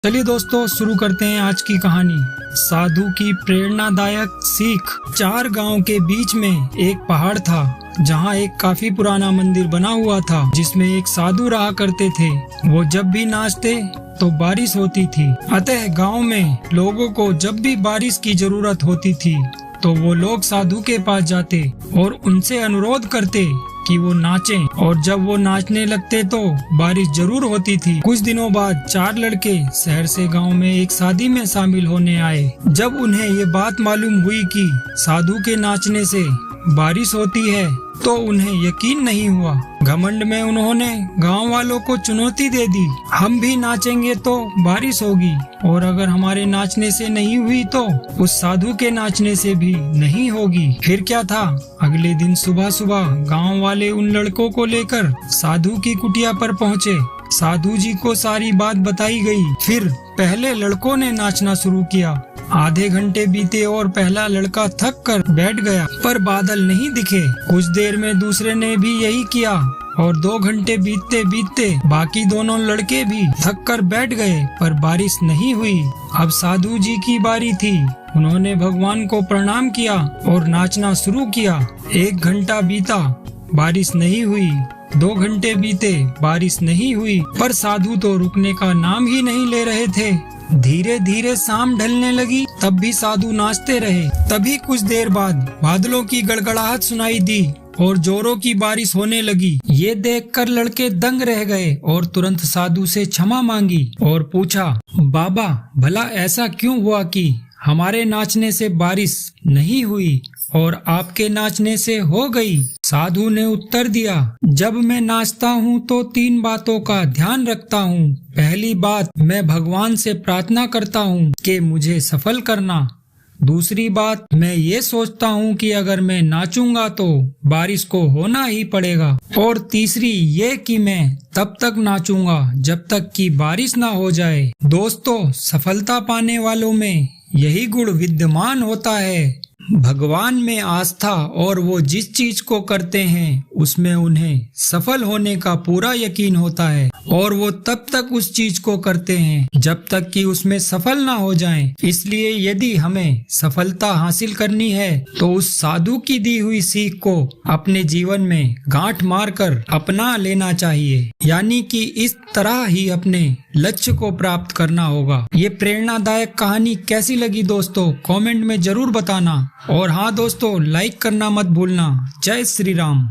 चलिए दोस्तों, शुरू करते हैं आज की कहानी। साधु की प्रेरणादायक सीख। 4 गांव के बीच में एक पहाड़ था जहां एक काफी पुराना मंदिर बना हुआ था, जिसमें एक साधु रहा करते थे। वो जब भी नाचते तो बारिश होती थी। अतः गांव में लोगों को जब भी बारिश की जरूरत होती थी तो वो लोग साधु के पास जाते और उनसे अनुरोध करते कि वो नाचें, और जब वो नाचने लगते तो बारिश जरूर होती थी। कुछ दिनों बाद 4 लड़के शहर से गांव में एक शादी में शामिल होने आए। जब उन्हें ये बात मालूम हुई कि साधु के नाचने से बारिश होती है तो उन्हें यकीन नहीं हुआ। घमंड में उन्होंने गांव वालों को चुनौती दे दी, हम भी नाचेंगे तो बारिश होगी, और अगर हमारे नाचने से नहीं हुई तो उस साधु के नाचने से भी नहीं होगी। फिर क्या था, अगले दिन सुबह सुबह गांव वाले उन लड़कों को लेकर साधु की कुटिया पर पहुँचे। साधु जी को सारी बात बताई गई। फिर पहले लड़कों ने नाचना शुरू किया। आधे घंटे बीते और पहला लड़का थक कर बैठ गया, पर बादल नहीं दिखे। कुछ देर में दूसरे ने भी यही किया और 2 घंटे बीतते बीतते बाकी दोनों लड़के भी थक कर बैठ गए, पर बारिश नहीं हुई। अब साधु जी की बारी थी। उन्होंने भगवान को प्रणाम किया और नाचना शुरू किया। 1 घंटा बीता, बारिश नहीं हुई। 2 घंटे बीते, बारिश नहीं हुई, पर साधु तो रुकने का नाम ही नहीं ले रहे थे। धीरे धीरे शाम ढलने लगी, तब भी साधु नाचते रहे। तभी कुछ देर बाद बादलों की गड़गड़ाहट सुनाई दी और जोरों की बारिश होने लगी। ये देखकर लड़के दंग रह गए और तुरंत साधु से क्षमा मांगी और पूछा, बाबा भला ऐसा क्यों हुआ कि हमारे नाचने से बारिश नहीं हुई और आपके नाचने से हो गई? साधु ने उत्तर दिया, जब मैं नाचता हूँ तो 3 बातों का ध्यान रखता हूँ। पहली बात, मैं भगवान से प्रार्थना करता हूँ कि मुझे सफल करना। दूसरी बात, मैं ये सोचता हूँ कि अगर मैं नाचूंगा तो बारिश को होना ही पड़ेगा। और तीसरी ये कि मैं तब तक नाचूंगा जब तक कि बारिश ना हो जाए। दोस्तों, सफलता पाने वालों में यही गुण विद्यमान होता है, भगवान में आस्था, और वो जिस चीज को करते हैं उसमें उन्हें सफल होने का पूरा यकीन होता है, और वो तब तक उस चीज को करते हैं जब तक कि उसमें सफल ना हो जाएं। इसलिए यदि हमें सफलता हासिल करनी है तो उस साधु की दी हुई सीख को अपने जीवन में गांठ मारकर अपना लेना चाहिए, यानी कि इस तरह ही अपने लक्ष्य को प्राप्त करना होगा। ये प्रेरणादायक कहानी कैसी लगी दोस्तों, कमेंट में जरूर बताना। और हाँ दोस्तों, लाइक करना मत भूलना। जय श्री राम।